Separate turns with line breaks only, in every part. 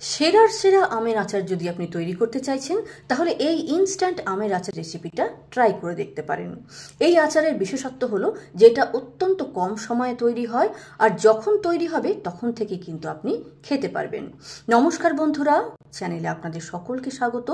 সেরার সেরা আমের আচার যদি আপনি তৈরি করতে চাইছেন তাহলে এই ইনস্ট্যান্ট আমের আচার রেসিপিটা ট্রাই করে দেখতে পারেন। এই আচারের বিশেষত্ব হলো যে এটা অত্যন্ত কম সময়ে তৈরি হয়, আর যখন তৈরি হবে তখন থেকে কিন্তু আপনি খেতে পারবেন। নমস্কার বন্ধুরা, চ্যানেলে আপনাদের সকলকে স্বাগত।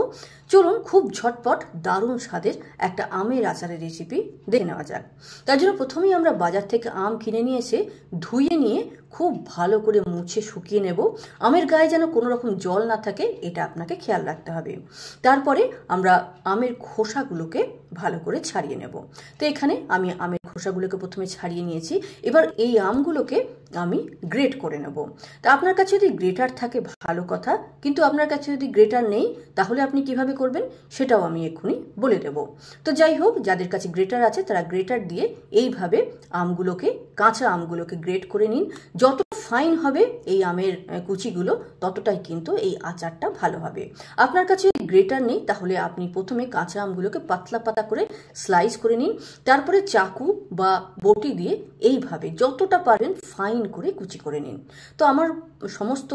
চলুন খুব ঝটপট দারুণ স্বাদের একটা আমের আচারের রেসিপি দেখে নেওয়া যাক। তার জন্য প্রথমেই আমরা বাজার থেকে আম কিনে নিয়ে এসে ধুয়ে নিয়ে খুব ভালো করে মুছে শুকিয়ে নেব। আমের গায়ে যেন কোনো রকম জল না থাকে, এটা আপনাকে খেয়াল রাখতে হবে। তারপরে আমরা আমের খোসাগুলোকে ভালো করে ছাড়িয়ে নেব। তো এখানে আমি আমের খোসাগুলোকে প্রথমে ছাড়িয়ে নিয়েছি। এবার এই আমগুলোকে আমি গ্রেট করে নেব। তা আপনার কাছে যদি গ্রেটার থাকে ভালো কথা, কিন্তু আপনার কাছে যদি গ্রেটার নেই তাহলে আপনি কিভাবে করবেন সেটাও আমি এক্ষুনি বলে দেব। তো যাই হোক, যাদের কাছে গ্রেটার আছে তারা গ্রেটার দিয়ে এইভাবে আমগুলোকে, কাঁচা আমগুলোকে গ্রেট করে নিন। যত ফাইন হবে এই আমের কুচিগুলো ততটাই কিন্তু এই আচারটা ভালো হবে। আপনার কাছে যদি গ্রেটার নেই তাহলে আপনি প্রথমে কাঁচা আমগুলোকে পাতলা পাতা করে স্লাইস করে নিন। তারপরে চাকু বা বটি দিয়ে এইভাবে যতটা পারেন ফাইন করে কুচি করে নিন। তো আমার সমস্ত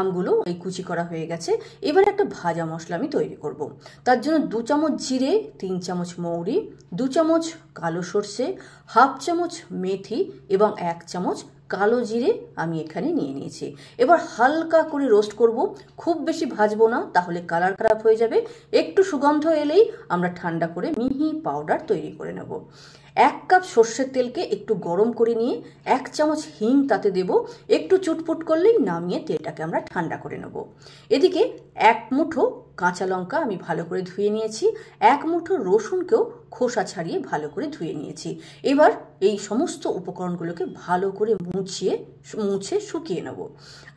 আমগুলো এই কুচি করা হয়ে গেছে। এবার একটা ভাজা মশলা আমি তৈরি করব। তার জন্য 2 চামচ জিরে, 3 চামচ মৌরি, 2 চামচ কালো সর্ষে, হাফ চামচ মেথি এবং 1 চামচ কালো জিরে আমি এখানে নিয়ে নিয়েছি। এবার হালকা করে রোস্ট করব, খুব বেশি ভাজবো না তাহলে কালার খারাপ হয়ে যাবে। একটু সুগন্ধ এলেই আমরা ঠান্ডা করে মিহি পাউডার তৈরি করে নেব। 1 কাপ সর্ষের তেলকে একটু গরম করে নিয়ে 1 চামচ হিং তাতে দেব। একটু চুটপুট করলেই নামিয়ে তেলটাকে আমরা ঠান্ডা করে নেব। এদিকে 1 মুঠো কাঁচা লঙ্কা আমি ভালো করে ধুয়ে নিয়েছি। 1 মুঠো রসুনকেও খোসা ছাড়িয়ে ভালো করে ধুয়ে নিয়েছি। এবার এই সমস্ত উপকরণগুলোকে ভালো করে মুছে শুকিয়ে নেব।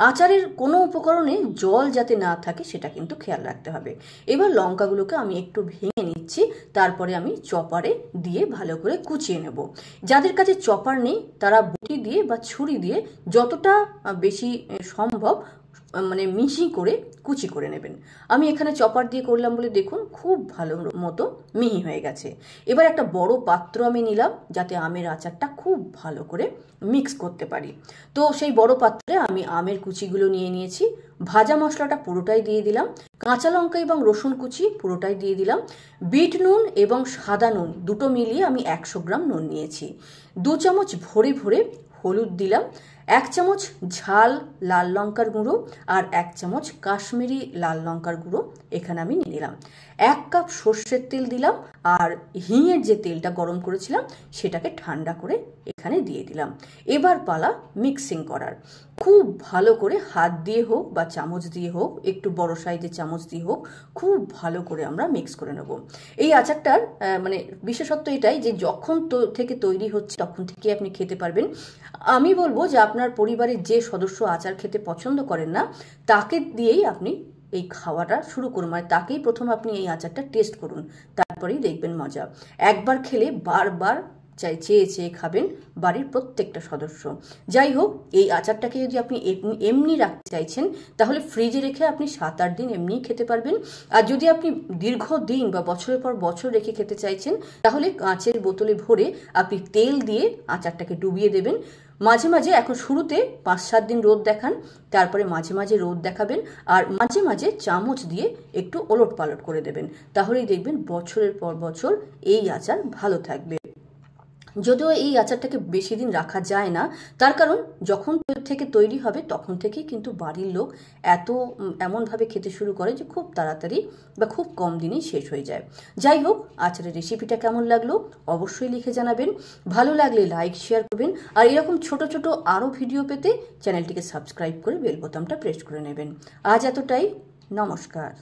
আচারের কোনো উপকরণে জল যাতে না থাকে সেটা কিন্তু খেয়াল রাখতে হবে। এবার লঙ্কাগুলোকে আমি একটু ভেঙে নিচ্ছি, তারপরে আমি চপারে দিয়ে ভালো করে কুচিয়ে নেব। যাদের কাছে চপার নেই তারা বটি দিয়ে বা ছুরি দিয়ে যতটা বেশি সম্ভব মিহি করে কুচি করে নেবেন। আমি এখানে চপার দিয়ে করলাম বলে দেখুন খুব ভালো মতো মিহি হয়ে গেছে। এবার একটা বড় পাত্র আমি নিলাম যাতে আমের আচারটা খুব ভালো করে মিক্স করতে পারি। তো সেই বড় পাত্রে আমি আমের কুচিগুলো নিয়ে নিয়েছি। ভাজা মশলাটা পুরোটাই দিয়ে দিলাম। কাঁচা লঙ্কা এবং রসুন কুচি পুরোটাই দিয়ে দিলাম। বিট নুন এবং সাদা নুন দুটো মিলিয়ে আমি 100 গ্রাম নুন নিয়েছি। 2 চামচ ভরে ভরে হলুদ দিলাম। 1 চামচ ঝাল লাল লঙ্কার গুঁড়ো আর 1 চামচ কাশ্মীরি লাল লঙ্কার গুঁড়ো এখানে আমি নিয়ে নিলাম। 1 কাপ সর্ষের তেল দিলাম আর হিঙের যে তেলটা গরম করেছিলাম সেটাকে ঠান্ডা করে এখানে দিয়ে দিলাম। এবার পালা মিক্সিং করার। খুব ভালো করে হাত দিয়ে হোক বা চামচ দিয়ে হোক, একটু বড় সাইজের চামচ দিয়ে হোক, খুব ভালো করে আমরা মিক্স করে নেব। এই আচারটার বিশেষত্ব এটাই যে যখন থেকে তৈরি হচ্ছে তখন থেকে আপনি খেতে পারবেন। আমি বলবো যে আপনার পরিবারের যে সদস্য আচার খেতে পছন্দ করেন না তাকে দিয়েই আপনি এই খাওয়াটা শুরু করুন, তাকেই প্রথম আপনি এই আচারটা টেস্ট করুন, তারপরেই দেখবেন মজা। একবার খেলে বারবার চেয়ে চেয়ে খাবেন বাড়ির প্রত্যেকটা সদস্য। যাই হোক, এই আচারটাকে যদি আপনি এমনি রাখতে চাইছেন তাহলে ফ্রিজে রেখে আপনি 7-8 দিন এমনিই খেতে পারবেন। আর যদি আপনি দীর্ঘদিন বা বছরের পর বছর রেখে খেতে চাইছেন তাহলে কাঁচের বোতলে ভরে আপনি তেল দিয়ে আচারটাকে ডুবিয়ে দেবেন। মাঝে মাঝে, এখন শুরুতে 5-7 দিন রোদ দেখান, তারপরে মাঝে মাঝে রোদ দেখাবেন আর মাঝে মাঝে চামচ দিয়ে একটু ওলট পালট করে দেবেন। তাহলেই দেখবেন বছরের পর বছর এই আচার ভালো থাকবে। যদিও এই আচারটাকে বেশি দিন রাখা যায় না, তার কারণ যখন থেকে তৈরি হবে তখন থেকেই কিন্তু বাড়ির লোক এমনভাবে খেতে শুরু করে যে খুব তাড়াতাড়ি বা খুব কম দিনেই শেষ হয়ে যায়। যাই হোক, আচারের রেসিপিটা কেমন লাগলো অবশ্যই লিখে জানাবেন। ভালো লাগলে লাইক শেয়ার করবেন আর এরকম ছোট ছোট আরও ভিডিও পেতে চ্যানেলটিকে সাবস্ক্রাইব করে বেল বোতামটা প্রেস করে নেবেন। আজ এতটাই, নমস্কার।